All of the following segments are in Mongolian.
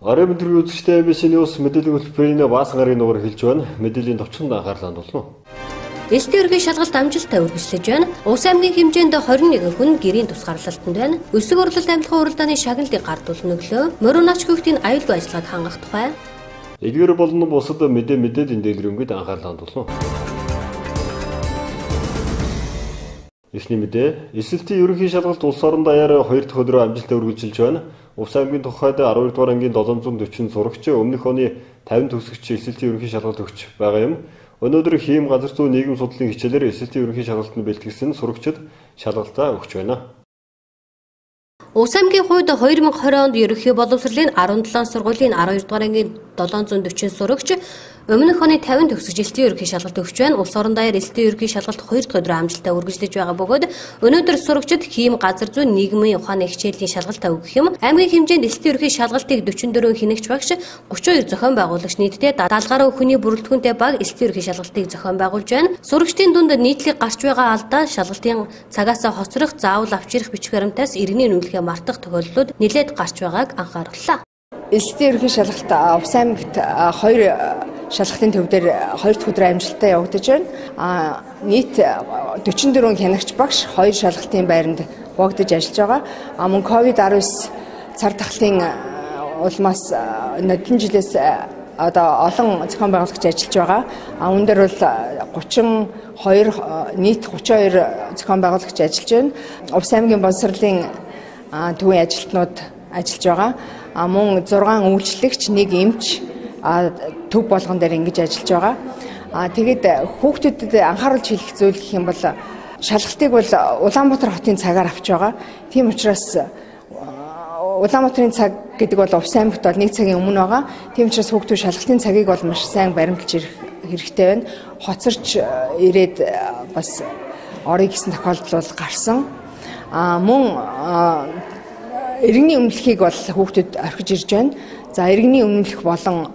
Орой өдрийн үзэгчтэй MBC News мэдээллийн хөтөлбөрийн баасан гарын дугаар хэлж байна. Мэдээллийн товчхонд анхаарлаа хандуулна. Эсдийн ерөнхий шалгалт амжилттай үргэлжлэж байна. Улс аймгийн хэмжээнд 21 хүн гэрийн тусгаарлалтанд байна. Өсөг орлолт амьдлахын уралдааны шагналыг гардуулсан өглөө мөрөө нач хүүхдийн аюулгүй ажиллагааг хангах тухай. Эдгээр болон бусад мэдээллийн дэлгэрэнгээд анхаарлаа хандуулна. Эхний мэдээ, эсэлтийн ерөнхий шалгалт улс орон даяар 2 дахь өдрөө амжилттай үргэлжилж байна. Улс аймгийн тухайд 12 дугаар ангийн 740 сурагч өмнөх оны 50 төгсөгч эсэлтийн ерөнхий шалгалт өгч байгаа юм. Өнөөдөр хийм газар зүйн нийгэм судлалын хичээлээр эсэлтийн ерөнхий шалгалтанд бэлтгэсэн сурагчид шалгалтаа өгч байна. Улс аймгийн хувьд 2020 онд ерөнхий боловсролын 17 сургуулийн 12 дугаар ангийн 740 сурагч өмнөх оны 50 төгсөгч эсэлтийн ерөнхий шалгалт өгч байна. Улс орон даяар эсэлтийн ерөнхий шалгалт 2 дахь өдрөө амжилттай үргэлжлэж байгаа бөгөөд өнөөдөр сурагчид хийм газар зүйн нийгмийн ухааны хичээлийн шалгалтаа өгөх юм. Аймгийн хэмжээнд эсэлтийн ерөнхий шалгалтыг 44 хинэгч багш, 32 зохион байгуулагч нийтдээ 70 гаруй хүний бүрэлдэхүүнтэй баг эсэлтийн ерөнхий шалгалтыг зохион байгуулж байна. Сурагчдын дунд нийтлэг гарч байгаа алдаа шалгалтын цагаас хоцрох, заавал авч ирэх бичих баримтаас иргэний үнэмлэхээ мартах тохиолдлууд нэлээд гарч байгааг анхаарууллаа. Эсэлтийн ерөнхий шалгалт Улс аймагт 2 шалгалтын төв дээр 2 дахь өдөр амжилттай явагдаж байна. Нийт 44 хянагч багш 2 шалгалтын байранд богдож ажиллаж байгаа. Мөн COVID-19 цар тахлын улмаас нодон жилээс олон зохион байгуулагч ажиллаж байгаа. Үүнээр бол 32 зохион байгуулагч ажиллаж байна. Улс аймгийн боловсролын төвийн ажилтнууд ажиллаж байгаа. Мөн 6 үйлчлэгч, 1 эмч төв болгон дээр ингэж ажиллаж байгаа. Тэгээд хүүхдүүдэд анхааруулж хэлэх зүйл гэх юм бол шалгалтыг бол Улаанбаатар хотын цагаар авч байгаа. Тийм учраас Улаанбаатарын цаг гэдэг бол Улс аймагт бол 1 цагийн өмнө байгаа. Тийм учраас хүүхдүүд шалгалтын цагийг бол маш сайн баримталж ирэх хэрэгтэй байна. Хоцорч ирээд бас орё гэсэн тохиолдол бол гарсан. Мөн иргэний үнэмлэхийг бол хүүхдүүд орхиж ирж байна. За иргэний үнэмлэх болон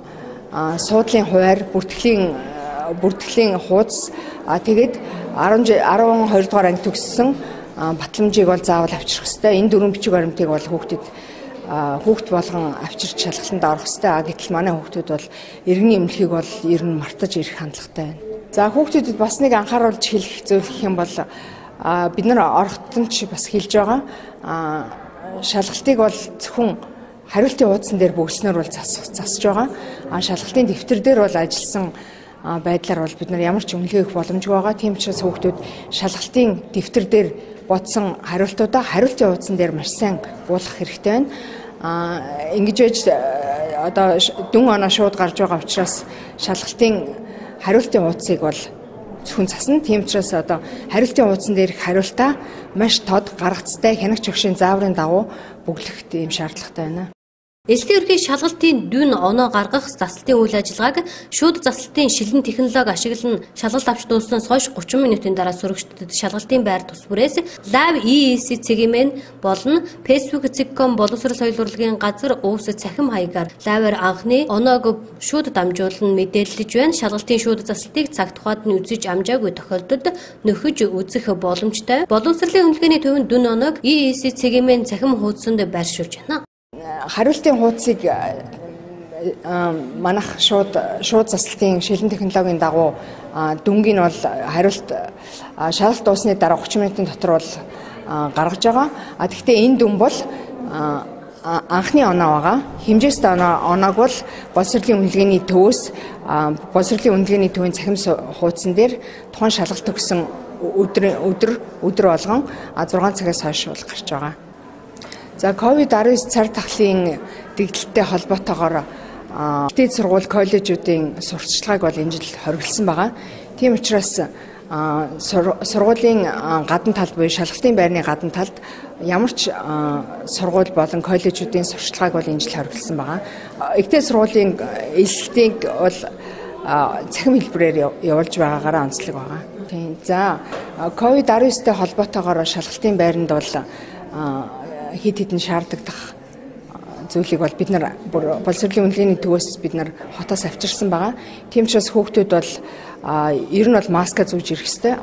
суудлын хуваар, бүртгэлийн хуудас тэгээд 12 дугаар анги төгссөн батламжийг бол заавал авчрах ёстой. Энэ 4 бичиг баримтыг бол хүүхд болгон авчирч шалгалтанд орох ёстой. Гэтэл манай хүүхдүүд бол иргэний үнэмлэхийг бол ер нь мартаж ирэх хандлагатай байна. За хүүхдүүдэд бас нэг анхааруулж хэлэх зүйл гэх юм бол бид нар орхотонч бас хэлж байгаа. Шалгалтыг бол зөвхөн хариултын хуудсан дээр бүгснээр бол засаж байгаа. Шалгалтын дэвтэр дээр бол ажилласан байдлаар бол бид нар ямар ч үнэлгээ өгөх боломжгүй байгаа. Тийм учраас хүүхдүүд шалгалтын дэвтэр дээр бодсон хариултуудаа хариултын хуудсан дээр маш сайн буулгах хэрэгтэй байна. Ингэж байж дүн оноо шууд гарч байгаа учраас шалгалтын хариултын хуудсыг бол зөвхөн засна. Тийм учраас хариултын хуудсан дээрх хариултаа маш тод, гаргацтай хянагч өгшийн зааврын дагуу бүглэх ийм шаардлагатай байна. Эсэлтийн ерөнхий шалгалтын дүн оноо гаргах заслалтын үйл ажиллагааг шууд заслалтын шилэн технологи ашиглан шалгалт авч дууснаас хойш 30 минутын дараа сурагчдад шалгалтын байр тус бүрээс Live EEC цэгмэн болон Facebook цэг.com боловсрол соёл урлагийн газар уус цахим хаягаар лайваар анхны оноог шууд дамжуулан мэдээлж байна. Шалгалтын шууд заслалтыг цаг тухайд нь үзэж амжаагүй тохиолдолд нөхөж үзэх боломжтой. Боловсролын үнэлгээний төвөнд дүн оноог EEC цэгмэн цахим хуудсанд байршуулж байна. Хариултын хуудсыг манайх шууд заслалтын шилэн технологийн дагуу дүнгийн бол шалгалт дуусны дараа 30 минутын дотор бол гаргаж байгаа. Тэгэхдээ энэ дүн бол анхны оноо байгаа. Хэмжээстэй оноог бол боловсролын үнэлгээний төвөөс боловсролын үнэлгээний төвийн цахим хуудсан дээр тухайн шалгалт өгсөн өдөр болгон 6 цагаас хойш бол гарч байгаа. За COVID-19 цар тахлын дэгдэлтэй холбоотойгоор дээд сургууль коллежуудын сурталчилгааг бол энэ жил хориглосон байгаа. Тийм учраас сургуулийн гадна талд буюу шалгалтын байрны гадна талд ямар ч сургууль болон коллежуудын сурталчилгааг бол энэ жил хориглосон байгаа. Ихтэй сургуулийн эсэлтийг бол цахим хэлбэрээр явуулж байгаагаараа онцлог байгаа. Тийм. За COVID-19-тэй холбоотойгоор шалгалтын байранд бол хэд хэдэн шаардлагадах зүйлийг бол бид нар боловсролын үнэлгээний төвөөс бид нар хотоос авчирсан байгаа. Тийм учраас хүүхдүүд бол ер нь бол маска зүүж ирэх ёстой.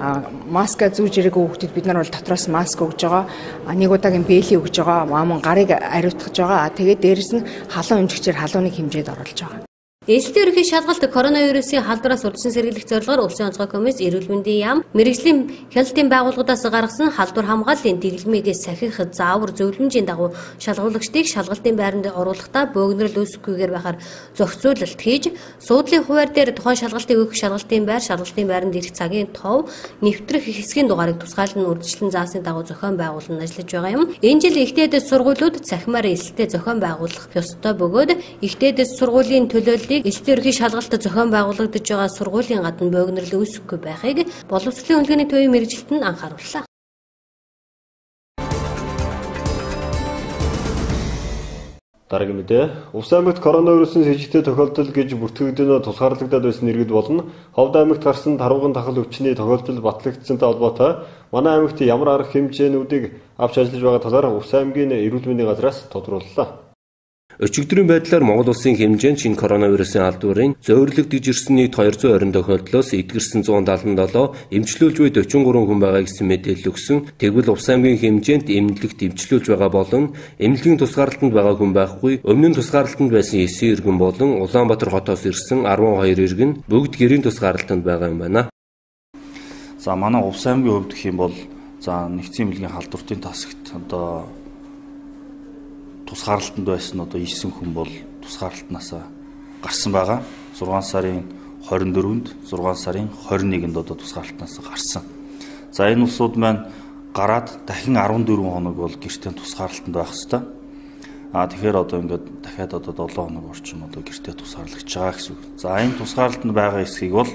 Маска зүүж ирээгүй хүүхдэд бид нар бол дотроос маск өгж байгаа. Нэг удаагийн бэлий өгж байгаа. Мөн гарыг ариутгаж байгаа. Тэгээд дээрэс нь халуун эмчигчээр халууныг хэмжээд оруулж байгаа. Эсэлтийн ерөнхий шалгалт коронавирусын халдвараас урьдчилан сэргийлэх зорилгоор Улсын онцгой комисс, эрүүл мэндийн яам, мэрэгжлийн хяналтын байгууллагуудаас гаргасан халдвар хамгааллын дэглэмийг сахих заавар зөвлөмжийн дагуу шалгуулагчдыг шалгалтын байранд оруулахдаа бөөгнөрөл үүсэхгүйгээр байхаар зохицуулалт хийж, суудлын хуваар дээр тухайн шалгалтыг өгөх шалгалтын байранд ирэх цагийн тов, нэвтрэх хэсгийн дугаарыг тусгаалan үрдчлэн заасны дагуу зохион байгуулан ажиллаж байгаа юм. Энэ жил ихтэй дэс сургуулиуд цахимаар эсэлтээ зохион байгуулах ёстой бөгөөд ихтэй дэс сургуулийн төлөөллийг эсэлтийн ерөнхий шалгалт зохион байгуулагдаж байгаа сургуулийн гадна бөөгнөрөл үүсэхгүй байхыг боловсролын үнэлгээний төвийн мэргэжилт нь анхаарууллаа. Дараагийн мэдээ. Увс аймагт коронавирусын с ижигтэй тохиолдол гэж бүртгэгдэнө тусгаарлагдаад байсан иргэд болон Ховд аймагт гарсан тарвган тахал өвчний тохиолдол батлагдсантай холбоотой манай аймагт ямар арга хэмжээнүүдийг авч ажиллаж байгаа талаар Увс аймгийн эрүүл мэндийн газраас тодрууллаа. Өчигдрийн байдлаар Монгол улсын хэмжээнд шинэ коронавирусын алдварын зөвөрлөгдөж ирсэн нийт 220 тохиолдлоос эдгэрсэн 177, эмчлүүлж буй 43 хүн байгаа гэсэн мэдээлэл өгсөн. Тэгвэл Увс аймгийн хэмжээнд эмнэлэгт эмчлүүлж байгаа болон эмнэлгийн тусгаарлалтанд байгаа хүн байхгүй. Өмнө нь тусгаарлалтанд байсан 9 иргэн болон Улаанбаатар хотоос ирсэн 12 иргэн бүгд гэрийн тусгаарлалтанд байгаа юм байна. За манай Увс аймгийн хувьд гэх юм бол нэгдсэн эмнэлгийн халдвартын тасагт тусгаарлалтанд байсан 9 хүн бол тусгаарлалтнаас гарсан байгаа. 6 сарын 24-нд, 6 сарын 21-нд тусгаарлалтнаас гарсан. За энэ улсууд маань гараад дахин 14 хоног бол гэртээ тусгаарлалтанд байх хэвээр. Тэгэхээр ингээд дахиад 7 хоног орчим гэртээ тусгаарлагдж байгаа гэсэн үг. За энэ тусгаарлалтанд байгаа хэсгийг бол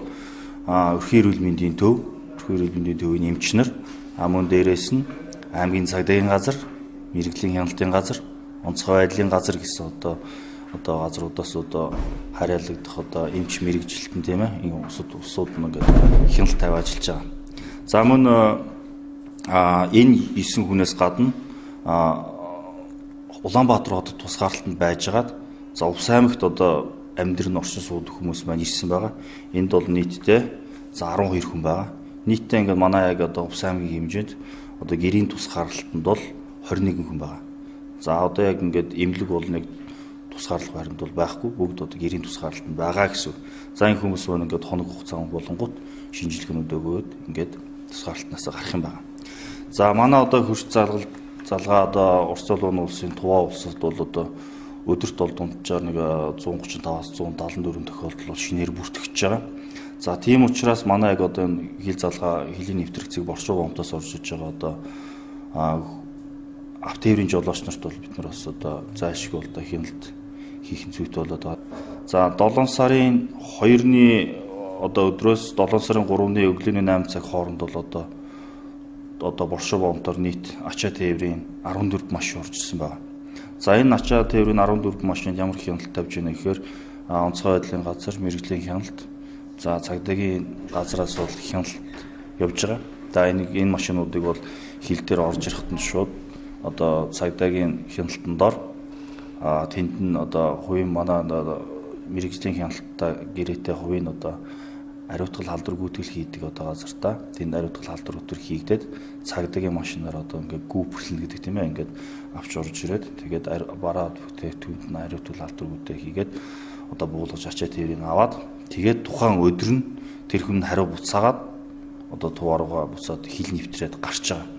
өрхийн эрүүл мэндийн төвийн эмчнэр, мөн дээрээс нь аймгийн цагдаагийн газар, мэрэгжлийн хяналтын газар, онцгой байдлын газар гэсэн газруудаас харьяалагдах эмч мэрэгжилтэн тийм ээ энэ улсууд ингээд хяналт тавь ажиллаж байгаа. За мөн энэ 9 хүнээс гадна Улаанбаатар хотод тусгаарлалтанд байжгаад за Увс аймагт амьдрын орчин суудаг хүмүүс маань ирсэн байгаа. Энд бол нийтдээ 12 хүн байгаа. Нийтдээ ингээд манай Увс аймгийн хэмжээнд гэрийн тусгаарлалтанд бол 21 хүн байгаа. За яг ингээд эмнэлэг бол нэг тусгаарлах байранд бол байхгүй, бүгд гэрийн тусгаарлалтанд байгаа гэсэн. За энэ хүмүүс маань ингээд хоног хугацаа болонгууд шинжилгээнүүд өгөөд ингээд тусгаарлалтнаас гарах юм байна. За манай хөрш залгаа Орос улсын Туваа улсад бол өдөрт бол дунджаар нэг 135-аас 174 тохиолдол шинээр бүртгэж байгаа. За тийм учраас манай энэ хил залгаа хилийн нэвтрэгцийг боршуу гомтоос орж иж байгаа автоэврийн жолооч нарт бол бид нар бас зайлшгүй хяналт хийх зүйтэй болоод байгаа. За 7 сарын 2-ны өдрөөс 7 сарын 3-ны өглөөний 8 цаг хооронд бол боршуу гомтоор нийт ачаа тээврийн 14 машин орж ирсэн байна. За энэ ачаа тээврийн 14 машинд ямар хяналт тавьж байна гэхээр онцгой байдлын газар, мэрэгжлийн хяналт, за цагдаагийн газраас бол хяналт явж байгаа. За энэ машинуудыг бол хил дээр орж ирэхэд нь шууд цагдаагийн хяналтанд дор тэнд нь хувийн манай мэрэгжлийн хяналттай гэрээтэй хувийн ариутгал халдвар гүйтгэл хийдэг газартаа тэнд ариутгал халдвар гүйтгэл хийгдээд цагдаагийн машинаар ингээд гүүпэрлэн гэдэг тийм ээ ингээд авч орж ирээд тэгээд бараад бүтээгдэхүүнд нь ариутгал халдвар гүйтгэл хийгээд буулгаж ачаа тээврийг аваад тэгээд тухайн өдөр нь тэр хүн хариу буцаагаад тувааргаа буцаад хил нэвтрээд гарч байгаа.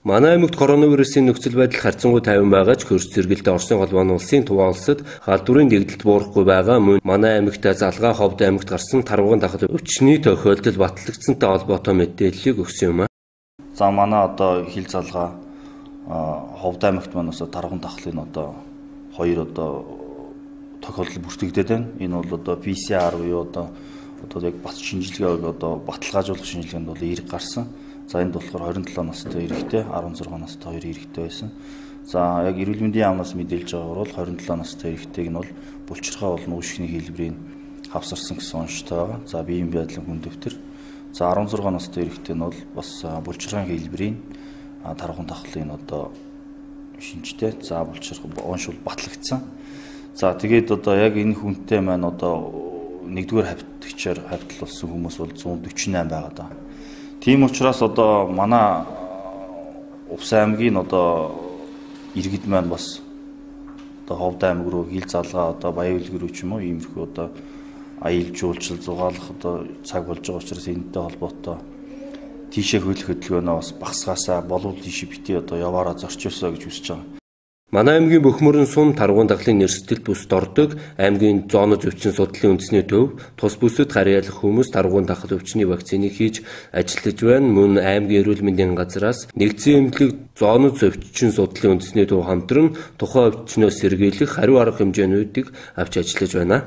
Манай аймагт коронавирусын нөхцөл байдал харьцангуй тайван байгаа ч хөрс зэрэгэлдээ Оросын холбооны улсын Туваа улсад халдварын дэгдэлт буурахгүй байгаа. Мөн манай аймагт залгаа Ховд аймагт гарсан тарвган тахал өвчний тохиолдол батлагдсантай холбоотой мэдээллийг өгсөн юм а. За манай хил залгаа Ховд аймагт манаас тарвган тахлын хоёр тохиолдол бүртгэгдээд байна. Энэ бол PCR буюу яг бас шинжилгээ баталгаажуулах шинжилгээнд бол эрг гарсан. За энд болохоор 27 настай эрэгтэй, 16 настай 2 эрэгтэй байсан. За яг эрүүл мэндийн яамнаас мэдээлж байгаагаар бол 27 настай эрэгтэйг нь бол булчирхай болон үүшгний хэлбэрийг хавсарсан гэсэн онцтой байгаа. За биеийн байдлын хүн дэвтэр. За 16 настай эрэгтэй нь бол бас булчирхай хэлбэрийн тархун тахлын шинжтэй заавалчрах оншвол батлагдсан. За тэгээд одоо яг энэ хүнтэй маань одоо нэгдүгээр хавьтгчаар хавьтлуулсан хүмүүс бол 148 байгаа даа. Тийм учраас одоо манай Увс аймгийн одоо иргэд маань бас одоо Ховд аймаг руу хил залгаа одоо Баян-Үлгэр рүү ч юм уу иймэрхүү одоо аялал жуулчлал зугаалах одоо цаг болж байгаа учраас энэтэй холбоотой тийшээ хөлөх хөдөлгөөнөө бас багсгаасаа болов тийшээ битээ одоо яваараа зорчуулсаа гэж хүсэж байгаа. Манай аймгийн Бөхмөрөн сум таргуун дахлын нэрсэлт бүсд ордог аймгийн зоонод өвчин судлалын үндэсний төв тус бүсэд гарьяалах хүмүүс таргуун дахл өвчний вакциныг хийж ажиллаж байна. Мөн аймгийн эрүүл мэндийн газраас нэгдсэн эмнэлэг зоонод өвчин судлалын үндэсний төв хамтран тухайн өвчнөөс сэргийлэх хариу арга хэмжээнүүдийг авч ажиллаж байна.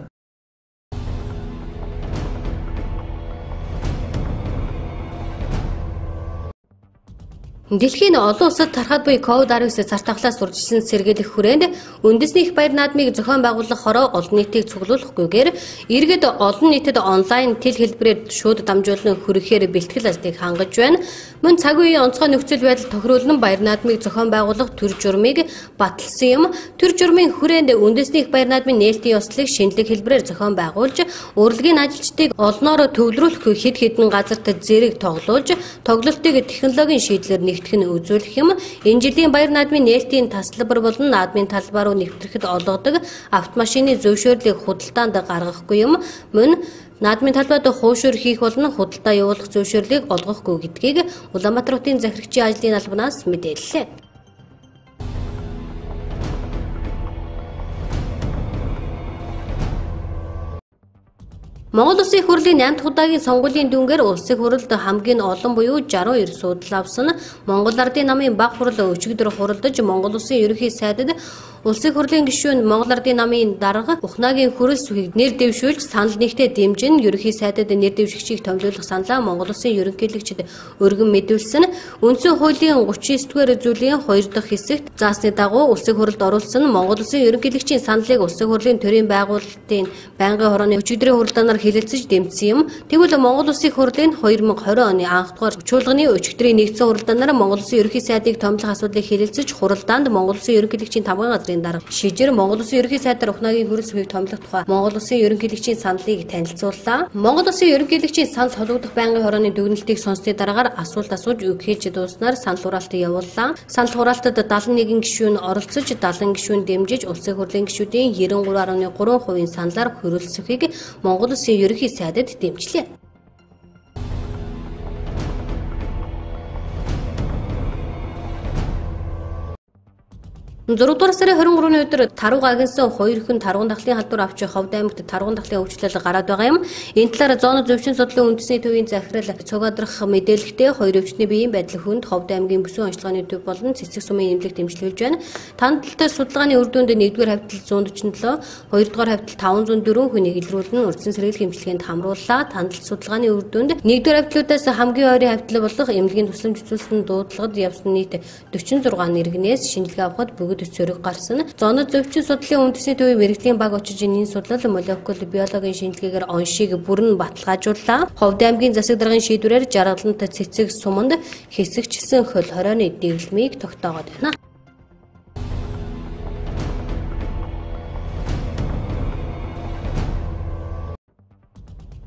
Дэлхийн олон улсад тархад буй COVID-19 цар тахлаас урьдчилан сэргийлэх хүрээнд үндэсний их баяр наадмыг зохион байгуулах хороо олон нийтийг цуглуулахгүйгээр иргэд олон нийтэд онлайн тэл хэлбэрээр шууд дамжуулан хүрэхээр бэлтгэл ажлыг хангаж байна. Мөн цаг үеийн онцгой нөхцөл байдал тохируулан баяр наадмыг зохион байгуулах төр журмыг баталсан юм. Төр журмын хүрээнд үндэсний их баяр наадмын нээлтийн ёслолыг шинэлэг хэлбэрээр зохион байгуулж, урлагийн ажилчдыг олноороо төвлөрүүлэх хэд хэдэн газарт зэрэг тоглуулж, тоглолтыг технологийн шийдлээр нэгтгэх нь үзүүлэх юм. Энэ жилийн баяр наадмын нээлтийн тасалбар болон наадмын талбай руу нэвтрэхэд олгодог автомашины зөвшөөрлийг худалдаанд гаргахгүй юм. Мөн наадмын талбайд хуушур хийх болон худалдаа явуулах зөвшөөрлийг олгохгүй гэдгийг Улаанбаатар хотын захирагчийн ажлын албанаас мэдээллээ. Монгол Улсын их хурлын 8 дахь удаагийн сонгуулийн дүнгээр улсын хурлд хамгийн олон буюу 62 судал авсан Монгол Ардын намын баг хурал өчигдөр хуралдаж Монгол Улсын ерөнхий сайдад улсын хурлын гишүүн Монгол Ардын намын дарга Ухнагийн хүрэл сүхийг нэр дэвшүүлж санал нэгтээ дэмжин ерөнхий сайдад нэр дэвшигчийг томилуулах саналаа Монгол Улсын ерөнхийлөгчд өргөн мэдүүлсэн. Үндсэн хуулийн 39-р зүйлийн 2 дахь хэсэгт заасны дагуу улсын хурлд оруулсан Монгол Улсын ерөнхийлөгчийн саналыг улсын хурлын төрийн байгуулалтын байнгын хорооны өчигдрийн хурлаанаар хэлэлцэж дэмжсэн юм. Тэгвэл Монгол Улсын хурлын 2020 оны анх дугаар чуулганы өчигдрийн нэгдсэн хурлаанаар Монгол Улсын ерөнхий сайдыг томилох асуудлыг хэлэлцэж хуралдаанд Монгол Улсын ерөнхийлөгчийн тамгын газрын дарга шижир Монгол Улсын ерөнхий сайдаар Ухнагийн хүрэл сүхийг томилох тухай Монгол Улсын ерөнхийлөгчийн саналыг танилцууллаа. Монгол Улсын ерөнхийлөгчийн санал холбогдох байнгын хорооны дүгнэлтийг сонсны дараагаар асуулт асууж өгөхөж дууснаар санал хураалтыг явууллаа. Санал хураалтад 71 гишүүн оролцож 70 гишүүн дэмжиж улсын хурлын гишүүдийн 93.3% саналаар хүрэл сүхийг Монгол Улсын ерөнхий сайдад дэмжлээ. 6 дугаар сарын 23-ны өдөр таруу агенсан 2 хүн таргуун дахлын халдвар авч Ховд аймагт таргуун дахлын өвчлөл гараад байгаа юм. Энэ талаар зооны зөвшин судлалын үндэсний төвийн захирал цугадрах мэдээлэлтэй 2 өвчтний биеийн байдал хүнд Ховд аймгийн бүсийн онцлогооны төв болон цэцэг сумын эмнэлэг дэмжлүүлж байна. Тандалтай судалгааны үр дүнд 1-р хавьтал 147, 2-р хавьтал 504 хүнийг илрүүлэн урьдчилан сэргийлэх эмчилгээнд хамрууллаа. Тандалт судалгааны үр дүнд 1-р хавьтлуудаас хамгийн ойрын хавьтал болох эмнэлгийн тусламж үзүүлсэн дуудлагад явсан нийт 46 иргэнээс шинжилгээ авахд бүгд цэрэг гарсан. Зоонод зөвчин судлалын үндэсний төвийн мэрэгжлийн баг очиж энэ судлал молекул биологийн шинжилгээгээр оншийг бүрэн баталгаажууллаа. Ховд аймгийн засаг даргын шийдвэрээр жаргалант цэцэг суманд хэсэгчилсэн хөл хорооны дэглэмийг тогтоогоод байна.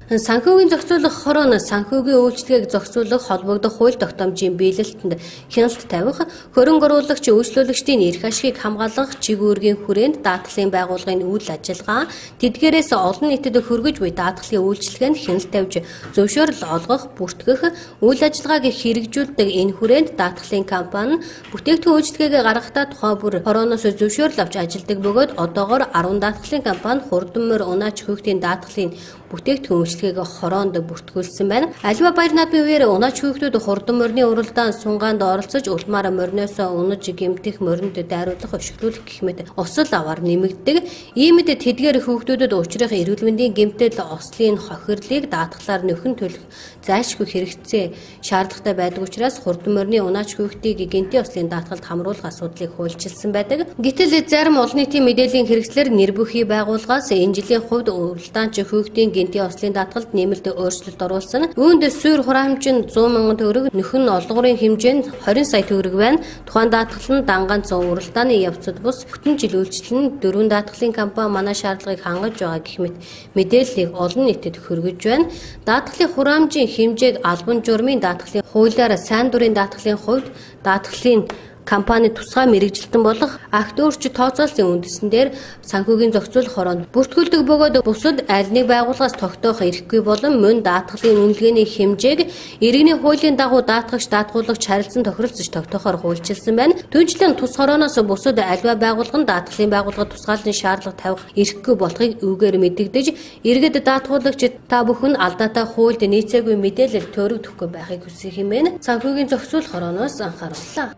Санхүүгийн зохицуулах хорооно санхүүгийн үйлчлэгийг зохицуулах холбогдох хууль тогтоомжийн биелэлтэнд хяналт тавих, хөрөнгө оруулагч үйлчлүүлэгчдийн эрх ашигыг хамгаалах чиг үүргийн хүрээнд даатгалын байгууллагын үйл ажиллагаа, тэдгээрээс олон нийтэд хүргэж буй даатгалын үйлчлэгэнд хяналт тавьж зөвшөөрөл олгох, бүртгэх, үйл ажиллагааг хэрэгжүүлдэг энэ хүрээнд даатгалын компани бүтээгдэхүүн үйлчлэгийг гаргахдаа тухайн бүр хорооноос зөвшөөрөл авч ажилладаг бөгөөд одоогоор 10 даатгалын компани хурдан морь унаач хүүхдийн даатгалын бүтээгдэхүүн үйлчлэгийг хороонд бүртгүүлсэн байна. Аливаа баяр наадмын үеэр унаач хүүхдүүд хурдан морины уралдаан сунгаанд оролцож улмаар мориноос унаж гэмтэх, моринд дайруулах, өшгөлүүлэх гэх мэт осол аваар нэмэгддэг. Иймд тэдгээр хүүхдүүдэд учрах эрүүл мэндийн гэмтэл, ослын хохирлыг даатгалаар нөхөн төлөх зайлшгүй хэрэгцээ шаардлагатай байдаг учраас хурдан морины унаач хүүхдийг гэнтийн ослын даатгалд хамруулах асуудлыг хуульчилсан байдаг. Гэтэл зарим олон нийтийн мэдээллийн хэрэгслэр нэр бүхий байгууллагаас энэ жилийн хувьд уралдаанч хүүхдийн гэнтийн ослын даатгалд нэмэлт өөрчлөлт оруулсан. Үүнд суур хураамжинд 100 мянган төгрөг, нөхөн олгорын хэмжээнд 20 сая төгрөг байна. Тухайн даатгал нь дангаан 100 уралдааны явцад бус бүтэн жил үйлчлэн 4 даатгалын компани манай шаардлагыг хангаж байгаа гэх мэт мэдээллийг олон нийтэд хүргэж байна. Даатгалын хураамжийн хэмжээг албан журмын даатгалын хуулиар сайн дурын даатгалын хувьд даатгалын компани тусгай мэрэгжилтэн болох акт өөрчлөлт тооцоолсон үндэстэн дээр санхүүгийн зохицуулах хороонд бүртгүүлдэг бөгөөд бусад аль нэг байгууллагаас тогтоох эрхгүй болон мөн даатгалын үнэлгээний хэмжээг иргэний хуулийн дагуу даатгагч даатгуулагч харилцан тохиролцож тогтоохоор хуульчилсан байна. Түүнчлэн тус хорооноос бусад альва байгууллага нь даатгалын байгууллага тусгааллын шаардлага тавих эрхгүй болохыг үүгээр мэдэгдэж, иргэд даатгуулагч та бүхэн алдаатай хуульд нийцээгүй мэдээлэл төрөгдөхгүй байхыг хүсэх хэмээн санхүүгийн зохицуулах хорооноос анхаарууллаа.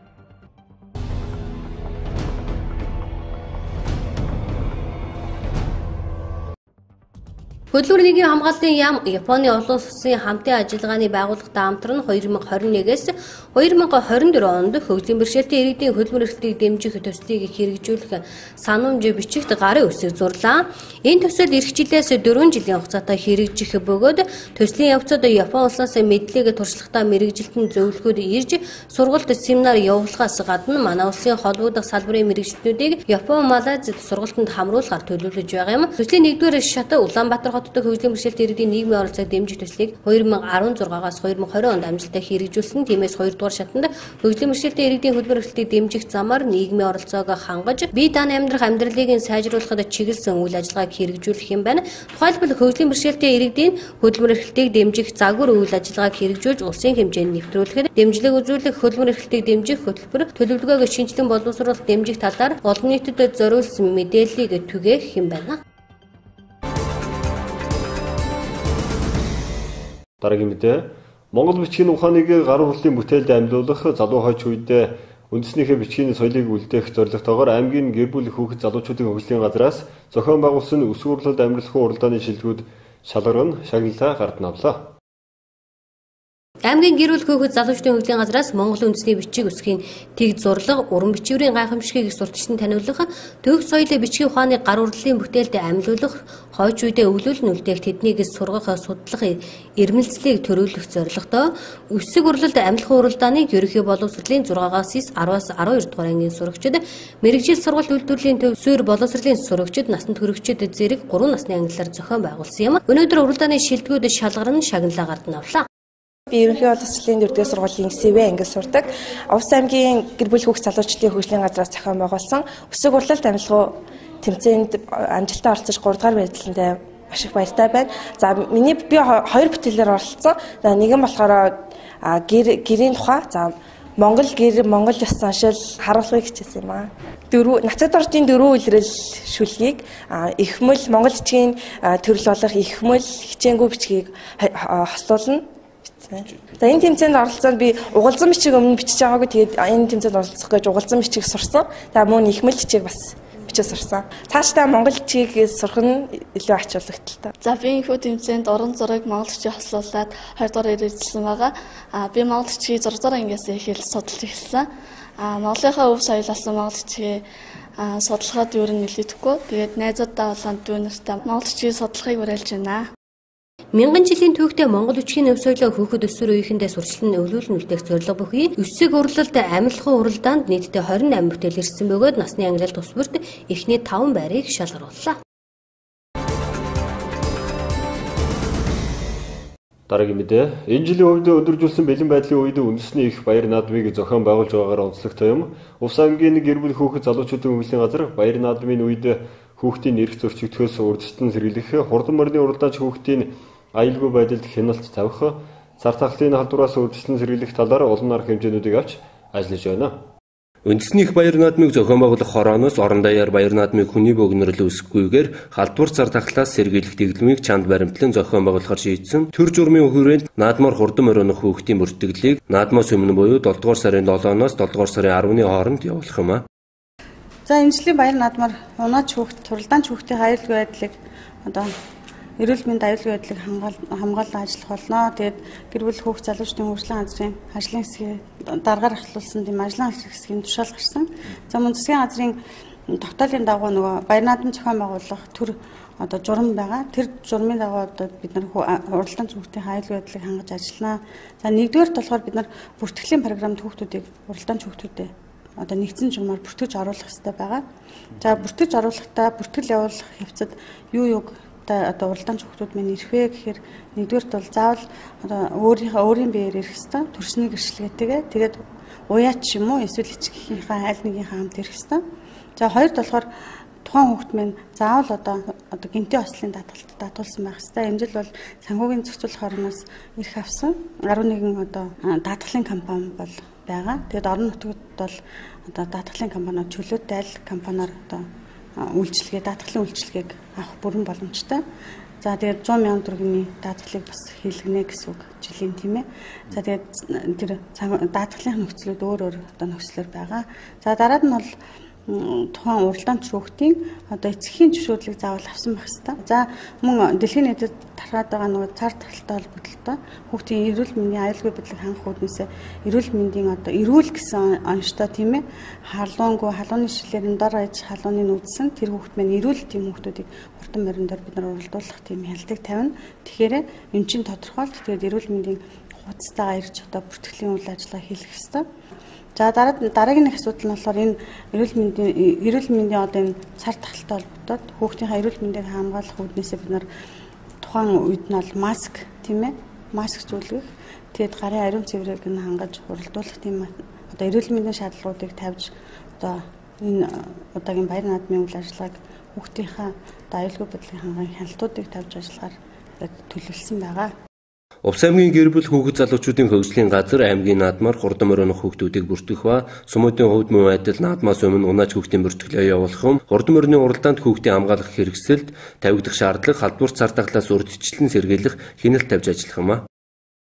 Хөтөлбөр нийгмийн хамгааллын яам Японы олон улсын хамтын ажиллагааны байгууллагатай хамтран 2021-ээс 2024 онд хөгжлийн бэрхшээлтэй иргэдийн хөтөлбөр эрхлэлийг дэмжих төслийг хэрэгжүүлэх санамж бичигт гарын үсэг зурлаа. Энэ төсөл эх жилээс 4 жилийн хугацаатай хэрэгжих бөгөөд төслийн явцад Япон улсаас мэдлэг туршлагатай мэрэгжилтэн зөвлөхөд ирж сургалт семинар явуулахаас гадна манай улсын холбогдох салбарын мэрэгжилтнүүдийг Япон, Малайзад сургалтанд хамруулахаар төлөвлөж байгаа юм. Төслийн 1-р шат Улаанбаатар хотод хөгжлийн бэрхшээлтэй иргэдийн нийгмийн оролцоог дэмжих төслийг 2016-аас 2020 онд амжилттай хэрэгжүүлсэн. Тиймээс 2-р шатанд хөгжлийн бэрхшээлтэй иргэдийн хөтөлбөр эрхлэлийг дэмжих замаар нийгмийн оролцоог хангаж бие дааны амьдрах амьдралыг сайжруулахад чиглэсэн үйл ажиллагааг хэрэгжүүлэх юм байна. Тухайлбал хөгжлийн бэрхшээлтэй иргэдийн хөтөлбөр эрхлэлийг дэмжих загвар үйл ажиллагааг хэрэгжүүлж улсын хэмжээнд нэвтрүүлэхэд дэмжлэг үзүүлэх, хөтөлбөр эрхлэлийг дэмжих хөтөлбөр төлөвлөгөөг шинжилэн боловсруулах дэмжих талаар олон нийтэд зориулсан мэдээллийг түгээх юм байна. Дараагийн мэдээ Монгол бичгийн ухааныг гар хурлын бүтээлд амьлуулах залуу хойч үедээ үндэснийхээ бичгийн соёлыг үлдээх зорилготойгоор аймгийн гэр бүл хүүхэд залуучуудын хөгжлийн газраас зохион байгуулсан өсвөр хурлалд амьдлахын уралдааны шилдэгүүд шалгаран шагналаа гард навлаа. Аймгийн гэр бүл хүүхэд залуучдын хөгжлийн газраас Монгол үндэсний бичиг үсгийн тэг зурлаг, уран бичвэрийн гайхамшигыг сурталчилан таниулах, төгс соёлын бичгийн ухааны гар урлалын бүтээлд амьлуулах, хойч үедээ өвлүүлэн үлдээх тэднийг судлах, ирмэлцлийг төрүүлэх зорилготой өсөг урлалд амьлахын уралдааныг ерөнхий боловсролын 6-аас 10-аас 12 дугаар ангийн сурагчид, мэрэгжил сургалт үйлдвэрлэлийн төвсөр боловсролын сурагчид, насанд хүрэгчид зэрэг 3 насны ангиллаар зохион байгуулсан юм. Өнөөдөр уралдааны шилдэгүүд шалгаран шагналаа гард навлаа. Би ерөнхий боловсролын 4-р сургуулийн СВ ангид сурдаг. Увс аймгийн гэр бүл хүүхэд залуучдын хөгжлийн газраас зохион байгуулсан өсөг урлалт амьлахын тэмцээнд амжилттай оролцож 3-р мэдээлэлтэй маш их баяртай байна. За би 2 бүтээлээр оролцсон. За нэг нь болохоор гэрийн тухай, за Монгол гэр, Монгол ёс заншил харуулахыг хичээсэн юм аа. Нацад орчийн 4 үйлрэл шүлгийг ихмэл Монгол бичгийн төрөл болох ихмэл хичээнгүй бичгийг хослуулна. За энэ тэмцээнд оролцоод би угалзан бичиг өмнө бичиж байгаагүй, тэгээд энэ тэмцээнд оролцох гэж угалзан бичиг сурсан. За мөн ихмэл бичиг бас бичиж сурсан. Цаашдаа монгол бичгийг сурах нь илүү ач холбогдолтой. За би энэ тэмцээнд уран зураг монгол бичиг хослуулаад 2 дугаар ирэлцсэн байгаа. Би монгол бичгийг 6 дугаар ангиас эхэл судалж эхэлсэн. Монголынхаа өв соёлоос монгол бичгийг судлахад юу нэг нөлөөдөхгүй. Тэгээд найзуудаа болон дүү нартай монгол бичгийг судлахыг уриалж байна. Мянган жилийн түүхтэй Монгол бичгийн өв соёлоо хүүхэд өсвөр үеийнхэндээ сурчлан өвлүүлэн үлдээх зорилго бүхий өсөг урлалд амьлахын уралдаанд нийтдээ 28 бүтээл ирсэн бөгөөд насны ангилалт тусварт эхний 5 байрыг шалгарууллаа. Дараагийн мэдээ энэ жилийн хувьд өдөржүүлсэн бэлэн байдлын үед үндэсний их баяр наадмыг зохион байгуулж байгаагаар онцлогтой юм. Увс аймгийн гэр бүл хүүхэд залуучуудын хөгжлийн газар баяр наадмын үед хүүхдийн эрх зөрчигдөхөөс урьдчилан сэргийлэх, хурдан морины уралдаанч хүүхдийн аюулгүй байдалд хяналт тавих, цар тахлын халдвараас урьдчилан сэргийлэх талаар олон арга хэмжээнүүдийг авч ажиллаж байна. Үндэсний их баяр наадмыг зохион байгуулах хорооноос орон даяар баяр наадмыг хүний богинорол үсэхгүйгээр халдвар цар тахлаас сэргийлэх дэглэмийг чанд баримтлан зохион байгуулахар шийдсэн. Төр журмын хүрээнд наадмаар хурдан моринох хүүхдийн бүртгэлийг наадмаас өмнө буюу 7 дугаар сарын 7-оос 7 дугаар сарын 10-ны хооронд явуулах юм а. За энэ жилийн баяр наадмаар унаач хүүхд, туралдаанч хүүхдийн аюулгүй байдлыг эрүүл мэнд аюулгүй байдлыг хамгаалан ажиллах болно. Тэгээд гэр бүл хүүхд залуучдын хөгжлийн газрын ажлын хэсгийг дараагаар ахлуулсан тийм ажлын хэсгийн тушаал гарсан. За мөн засгийн газрын тогтоолын дагуу нөгөө баяр наадам зохион байгуулах төр одоо журам байгаа. Тэр журмын дагуу одоо бид нар уралдаан хүүхдийн аюулгүй байдлыг хангаж ажиллана. За нэгдүгээр болохоор бид нар бүртгэлийн програмд хүүхдүүдийг уралдаан хүүхдүүдэд одоо нэгдсэн журмаар бүртгэж оруулах хэрэгтэй байгаа. За бүртгэж оруулахдаа бүртгэл явуулах явцад юуг одоо уралдаан хүүхдүүд минь ирэх вэ гэхээр нэгдүгээрт бол заавал одоо өөрийн биеэр ирэх хэрэгтэй. Төрсний гэрчлэгээтэйгээ тэгээд уяач юм уу эсвэл ичгийнхээ аль нэгийнхээ хамт ирэх хэрэгтэй. За хоёрд болохоор тухайн хүүхд минь заавал одоо гинтийн ослын даатгалд даатгуулсан байх хэрэгтэй. Энэ жил бол санхүүгийн зохицуулах орноос эрх авсан 11 одоо даатгалын компани бол байгаа. Тэгээд орон нутагт бол одоо даатгалын компаниуд чөлөөтэй аль компаниар одоо даатгалын үйлчилгээг авах бүрэн боломжтой. За тэгээд 100 мянган төгрөгийн даатгалыг бас хийлгэнэ гэсэн үг жилийн тийм ээ. За тэгээд тэр даатгалын нөхцлүүд өөр одоо нөхцлөр байгаа. За дараад нь бол тухайн уралдаан хүүхдийн одоо эцгийн зөвшөөрлийг заавал авсан байх хэрэгтэй. За мөн дэлхийн нийтэд тархаад байгаа нөгөө цар тахалтай холбогдлоо хүүхдийн эрүүл мэндийн аюулгүй байдлыг хангах үүднээсээ эрүүл мэндийн одоо эрүүл гэсэн онцтой тийм ээ халууны шилээр дор аж халууны нүүдсэн тэр хүүхд мань эрүүл тийм хүүхдүүдийг хурдан морин дээр бид нар уралдуулах тийм хялтыг тавина. Тэгэхээр энэ чинь тодорхойлт тэгээд эрүүл мэндийн хуудастайгаа ирж одоо бүртгэлийн үйл ажиллагаа хийх хэрэгтэй. За дараагийн асуудал нь болохоор энэ эрүүл мэндийн одоо энэ цар тахалтай холбоотой хүүхдийнхээ эрүүл мэндийг хамгаалах үүднээсээ бид нар тухайн үед нь бол маск тийм ээ маск зүйлгэх тэгээд гарын ариун цэврийг нь хангаж уралдуулах тийм одоо эрүүл мэндийн шаардлагуудыг тавьж одоо энэ удаагийн баяр наадмын үйл ажиллагааг хүүхдийнхээ одоо аюулгүй байдлын хангахын хяналтуудыг тавьж ажиллахаар төлөвлөсөн байгаа. Увс аймгийн гэр бүл хүүхэд залуучуудын хөгжлийн газар аймгийн наадмаар хурдан моринох хүүхдүүдийг бүртгэх ба сумуудын хувьд мөн адил наадмаас өмнө унаач хүүхдийн бүртгэлээ явуулах юм хурдан морины уралдаанд хүүхдийн хамгаалах хэрэгсэлд тавигдах шаардлага халдвар цар тахлаас урьдчилан сэргийлэх хяналт тавьж ажиллах юм а.